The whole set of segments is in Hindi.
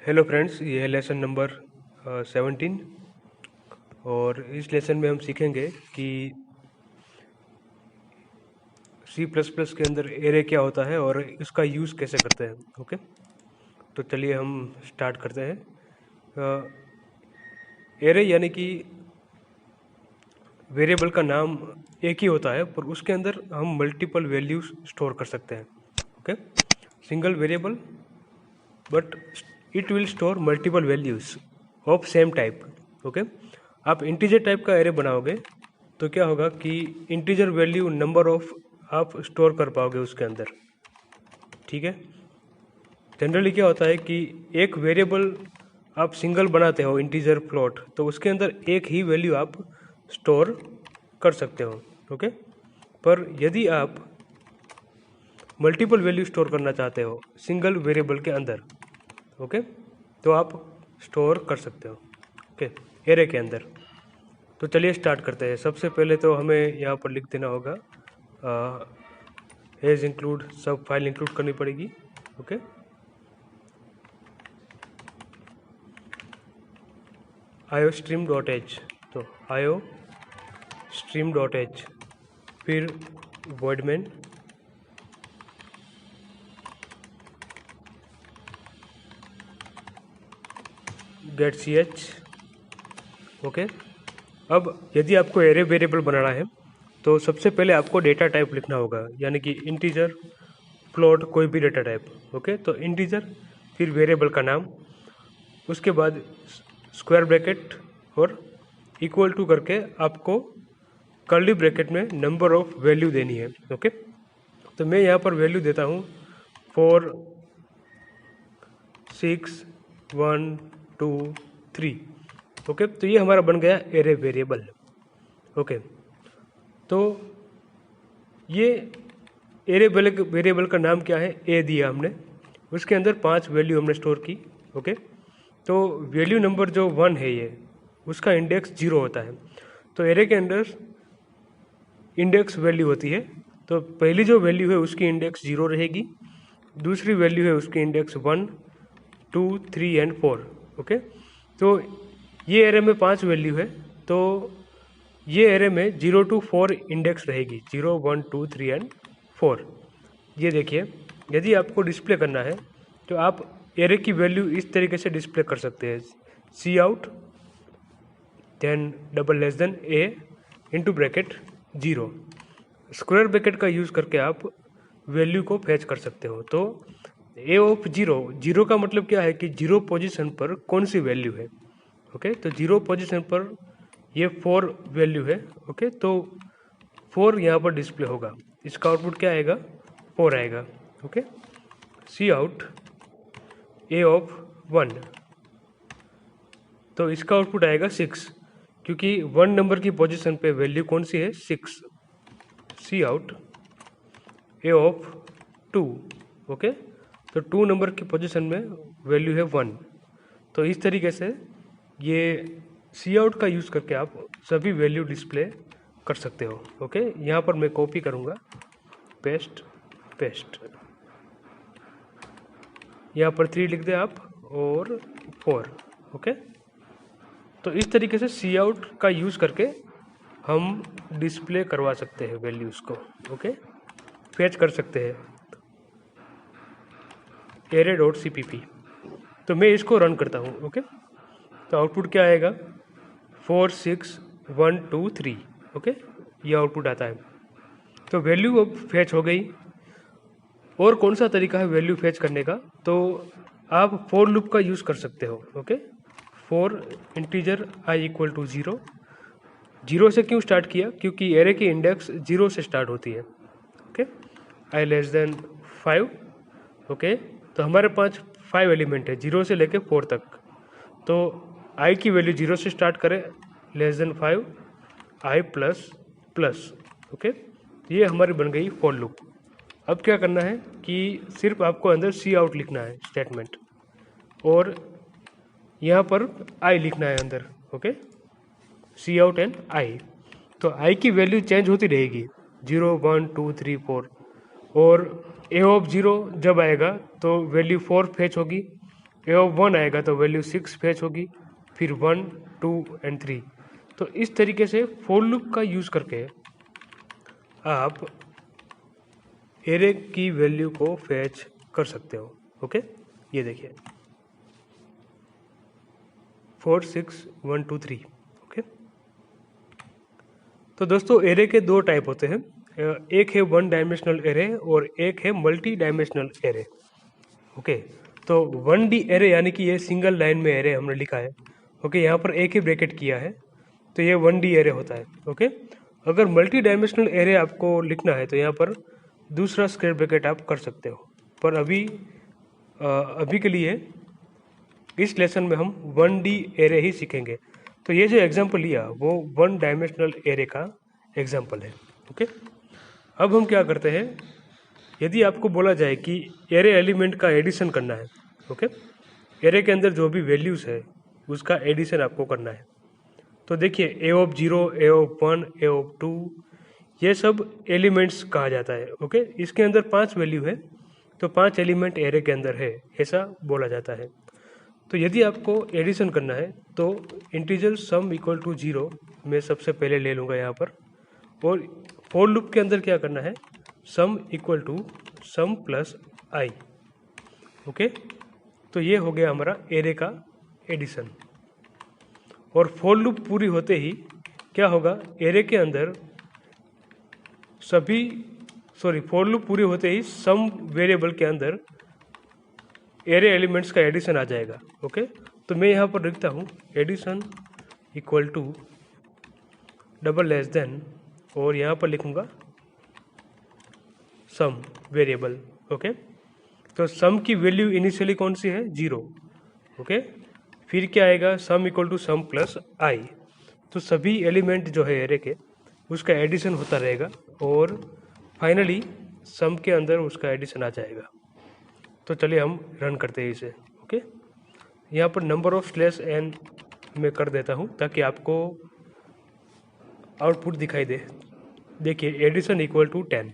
हेलो फ्रेंड्स, ये है लेसन नंबर 17 और इस लेसन में हम सीखेंगे कि C++ के अंदर एरे क्या होता है और इसका यूज़ कैसे करते हैं। ओके, तो चलिए हम स्टार्ट करते हैं। एरे यानी कि वेरिएबल का नाम एक ही होता है पर उसके अंदर हम मल्टीपल वैल्यूज स्टोर कर सकते हैं। Okay, single variable but it will store multiple values of same type. Okay, आप इंटीजर टाइप का एरे बनाओगे तो क्या होगा कि इंटीजर वैल्यू नंबर ऑफ आप स्टोर कर पाओगे उसके अंदर। ठीक है, जनरली क्या होता है कि एक वेरिएबल आप सिंगल बनाते हो इंटीजर फ्लोट, तो उसके अंदर एक ही वैल्यू आप स्टोर कर सकते हो। ओके, पर यदि आप मल्टीपल वैल्यू स्टोर करना चाहते हो सिंगल वेरिएबल के अंदर, ओके, तो आप स्टोर कर सकते हो ओके एरे के अंदर। तो चलिए स्टार्ट करते हैं। सबसे पहले तो हमें यहाँ पर लिख देना होगा एज इंक्लूड, सब फाइल इंक्लूड करनी पड़ेगी। ओके, iostream.h, तो iostream.h, फिर voidmain getch। ओके, अब यदि आपको एरे वेरिएबल बनाना है तो सबसे पहले आपको डेटा टाइप लिखना होगा, यानी कि इंटीजर, फ्लोट, कोई भी डेटा टाइप। ओके, तो इंटीजर, फिर वेरिएबल का नाम, उसके बाद स्क्वायर ब्रैकेट और इक्वल टू करके आपको कर्ली ब्रैकेट में नंबर ऑफ वैल्यू देनी है। ओके, तो मैं यहाँ पर वैल्यू देता हूँ 4 6 1 2 3। ओके, तो ये हमारा बन गया एरे वेरिएबल। ओके, तो ये एरे वेरिएबल का नाम क्या है, ए दिया हमने, उसके अंदर 5 वैल्यू हमने स्टोर की। ओके, तो वैल्यू नंबर जो 1 है ये, उसका इंडेक्स 0 होता है। तो एरे के अंदर इंडेक्स वैल्यू होती है, तो पहली जो वैल्यू है उसकी इंडेक्स 0 रहेगी, दूसरी वैल्यू है उसकी इंडेक्स 1 2 3 एंड 4। ओके, तो ये एरे में 5 वैल्यू है, तो ये एरे में 0 to 4 इंडेक्स रहेगी, 0 1 2 3 एंड 4। ये देखिए, यदि आपको डिस्प्ले करना है तो आप एरे की वैल्यू इस तरीके से डिस्प्ले कर सकते हैं, cout then double less than a into bracket 0। Square bracket का यूज़ करके आप वैल्यू को फैच कर सकते हो। तो ए ऑफ 0 का मतलब क्या है कि 0 पोजीशन पर कौन सी वैल्यू है। ओके, तो 0 पोजीशन पर ये 4 वैल्यू है। ओके, तो 4 यहाँ पर डिस्प्ले होगा, इसका आउटपुट क्या आएगा, 4 आएगा। Okay, cout a of 1, तो इसका आउटपुट आएगा 6, क्योंकि 1 नंबर की पोजीशन पे वैल्यू कौन सी है, 6। सी आउट ए ऑफ 2। ओके, तो 2 नंबर की पोजीशन में वैल्यू है 1। तो इस तरीके से ये सी आउट का यूज़ करके आप सभी वैल्यू डिस्प्ले कर सकते हो। ओके, यहाँ पर मैं कॉपी करूँगा, पेस्ट पेस्ट, यहाँ पर 3 लिख दें आप और 4। ओके, तो इस तरीके से सी आउट का यूज़ करके हम डिस्प्ले करवा सकते हैं वैल्यूज़ को। ओके, फैच कर सकते हैं array.cpp। तो मैं इसको रन करता हूँ। ओके, तो आउटपुट क्या आएगा, 4 6 1 2 3। ओके, ये आउटपुट आता है। तो वैल्यू अब फैच हो गई। और कौन सा तरीका है वैल्यू फैच करने का, तो आप फॉर लूप का यूज़ कर सकते हो। Okay, for integer i equal to 0। 0 से क्यों स्टार्ट किया, क्योंकि एरे की इंडेक्स 0 से स्टार्ट होती है। Okay, i less than 5। Okay, तो हमारे पास 5 एलिमेंट है 0 से लेके 4 तक, तो i की वैल्यू 0 से स्टार्ट करें, less than 5 i plus plus. Okay, ये हमारी बन गई फॉर लूप। अब क्या करना है कि सिर्फ आपको अंदर सी आउट लिखना है स्टेटमेंट, और यहाँ पर आई लिखना है अंदर। Okay, cout and I, तो आई की वैल्यू चेंज होती रहेगी, 0 1 2 3 4। और ए ऑफ 0 जब आएगा तो वैल्यू 4 फैच होगी, ए ऑफ 1 आएगा तो वैल्यू 6 फेच होगी, फिर 1 2 एंड 3। तो इस तरीके से फॉर लूप का यूज़ करके आप एरे की वैल्यू को फेच कर सकते हो। ओके, ये देखिए 4 6 1 2 3। ओके, तो दोस्तों एरे के दो टाइप होते हैं, एक है वन डायमेंशनल एरे और एक है मल्टी डायमेंशनल एरे। ओके, तो 1D एरे यानी कि ये सिंगल लाइन में एरे हमने लिखा है। ओके, यहाँ पर एक ही ब्रैकेट किया है तो ये 1D एरे होता है। ओके, अगर मल्टी डायमेंशनल एरे आपको लिखना है तो यहाँ पर दूसरा स्क्वायर ब्रैकेट आप कर सकते हो, पर अभी के लिए इस लेसन में हम 1D एरे ही सीखेंगे। तो ये जो एग्जांपल लिया वो वन डायमेंशनल एरे का एग्जांपल है। ओके, अब हम क्या करते हैं, यदि आपको बोला जाए कि एरे एलिमेंट का एडिशन करना है, ओके, एरे के अंदर जो भी वैल्यूज़ है उसका एडिशन आपको करना है, तो देखिए a of 0, a of 1, a of 2 ये सब एलिमेंट्स कहा जाता है। ओके, इसके अंदर 5 वैल्यू है तो 5 एलिमेंट एरे के अंदर है, ऐसा बोला जाता है। तो यदि आपको एडिशन करना है तो इंटीजर सम इक्वल टू 0 मैं सबसे पहले ले लूँगा यहाँ पर, और फॉर लूप के अंदर क्या करना है, sum equal to sum plus I. Okay, तो ये हो गया हमारा एरे का एडिशन। और फॉर लूप पूरी होते ही क्या होगा, एरे के अंदर फॉर लूप पूरी होते ही सम वेरिएबल के अंदर एरे एलिमेंट्स का एडिशन आ जाएगा। ओके, तो मैं यहाँ पर लिखता हूँ addition equal to double less than, और यहाँ पर लिखूँगा सम वेरिएबल। ओके, तो सम की वैल्यू इनिशियली कौन सी है, 0। ओके, फिर क्या आएगा, sum equal to sum plus i. तो सभी एलिमेंट जो है एरे के उसका एडिशन होता रहेगा और फाइनली सम के अंदर उसका एडिशन आ जाएगा। तो चलिए हम रन करते हैं इसे। ओके, यहाँ पर नंबर ऑफ स्लैश एन मैं कर देता हूँ ताकि आपको आउटपुट दिखाई दे। देखिए एडिशन इक्वल टू 10।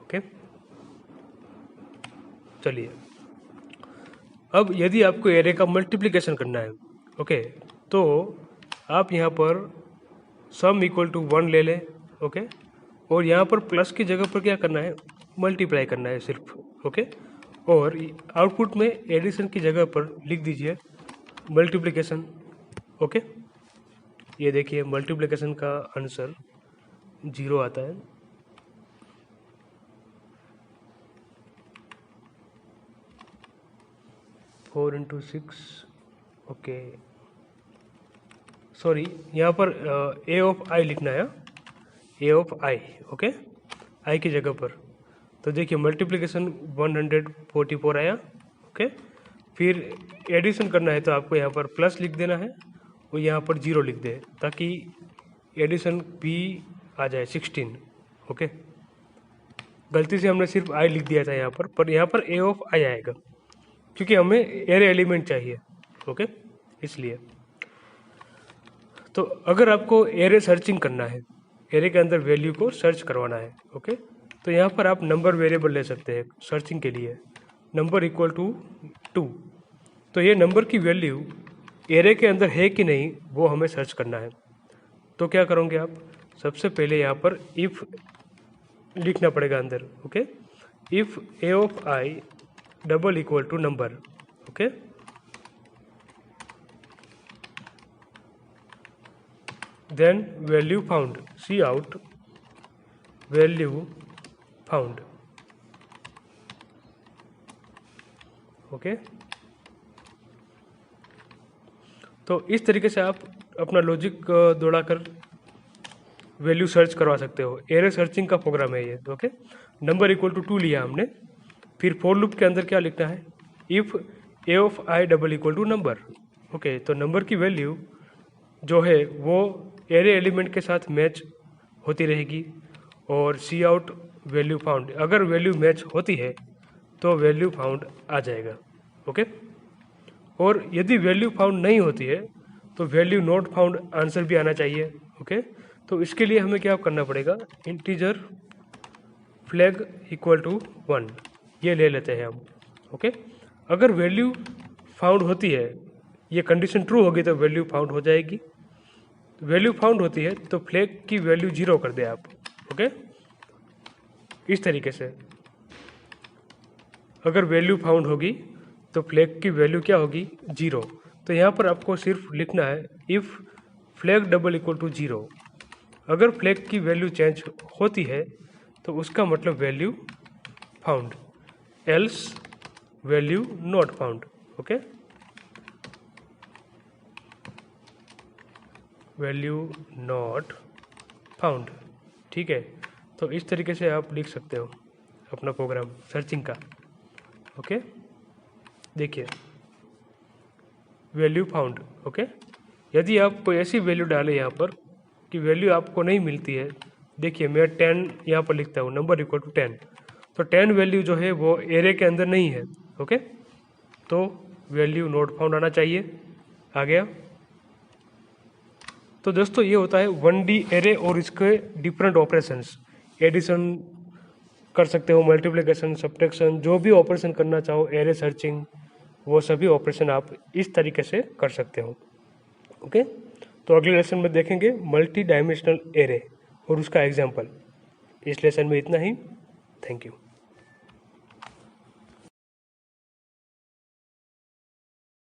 ओके, चलिए अब यदि आपको एरे का मल्टीप्लिकेशन करना है, ओके, तो आप यहाँ पर सम इक्वल टू 1 ले लें। ओके, और यहाँ पर प्लस की जगह पर क्या करना है, मल्टीप्लाई करना है सिर्फ। ओके, और आउटपुट में एडिशन की जगह पर लिख दीजिए मल्टीप्लिकेशन। ओके, ये देखिए मल्टीप्लिकेशन का आंसर 0 आता है। Four into 6। ओके, सॉरी यहाँ पर ए ऑफ आई लिखना है, ए ऑफ आई। ओके, आई की जगह पर, तो देखिए मल्टीप्लिकेशन 144 आया। ओके, फिर एडिशन करना है तो आपको यहाँ पर प्लस लिख देना है और यहाँ पर 0 लिख दे ताकि एडिशन भी आ जाए 16। ओके, गलती से हमने सिर्फ आई लिख दिया था यहाँ पर यहाँ पर ए ऑफ आई आएगा क्योंकि हमें एरे एलिमेंट चाहिए। ओके, इसलिए तो अगर आपको एरे सर्चिंग करना है, एरे के अंदर वैल्यू को सर्च करवाना है, ओके, तो यहाँ पर आप नंबर वेरिएबल ले सकते हैं सर्चिंग के लिए, नंबर इक्वल टू 2। तो ये नंबर की वैल्यू एरे के अंदर है कि नहीं वो हमें सर्च करना है। तो क्या करोगे आप, सबसे पहले यहाँ पर इफ़ लिखना पड़ेगा अंदर। Okay, if a of I double equal to number. Okay, then value found, cout value found. Okay, तो इस तरीके से आप अपना लॉजिक दौड़ाकर वैल्यू सर्च करवा सकते हो। एरे सर्चिंग का प्रोग्राम है ये। ओके, नंबर इक्वल टू 2 लिया हमने, फिर फॉर लूप के अंदर क्या लिखना है, if a of I double equal to number. Okay, तो नंबर की वैल्यू जो है वो एरे एलिमेंट के साथ मैच होती रहेगी और सी आउट वैल्यू फाउंड, अगर वैल्यू मैच होती है तो वैल्यू फाउंड आ जाएगा। ओके, और यदि वैल्यू फाउंड नहीं होती है तो वैल्यू नॉट फाउंड आंसर भी आना चाहिए। ओके, तो इसके लिए हमें क्या करना पड़ेगा, इंटीजर फ्लैग इक्वल टू 1 ये ले लेते हैं हम। ओके, अगर वैल्यू फाउंड होती है, ये कंडीशन ट्रू होगी तो वैल्यू फाउंड हो जाएगी। वैल्यू फाउंड होती है तो फ्लैग की वैल्यू 0 कर दे आप। ओके, इस तरीके से अगर वैल्यू फाउंड होगी तो फ्लैग की वैल्यू क्या होगी, 0। तो यहाँ पर आपको सिर्फ लिखना है if flag double equal to 0। अगर फ्लैग की वैल्यू चेंज होती है तो उसका मतलब value found, else value not found. Okay, value not found, ठीक है। तो इस तरीके से आप लिख सकते हो अपना प्रोग्राम सर्चिंग का। ओके, देखिए वैल्यू फाउंड। ओके, यदि आप कोई ऐसी वैल्यू डालें यहाँ पर कि वैल्यू आपको नहीं मिलती है, देखिए मैं 10 यहाँ पर लिखता हूँ, नंबर इक्वल टू 10, तो 10 वैल्यू जो है वो एरे के अंदर नहीं है। ओके, तो वैल्यू नॉट फाउंड आना चाहिए। आ गया। तो दोस्तों ये होता है 1D एरे और इसके डिफरेंट ऑपरेशंस। एडिशन कर सकते हो, मल्टीप्लिकेशन, सब्ट्रैक्शन, जो भी ऑपरेशन करना चाहो, एरे सर्चिंग, वो सभी ऑपरेशन आप इस तरीके से कर सकते हो। ओके, तो अगले लेसन में देखेंगे मल्टी डायमेंशनल एरे और उसका एग्जाम्पल। इस लेसन में इतना ही। Thank you.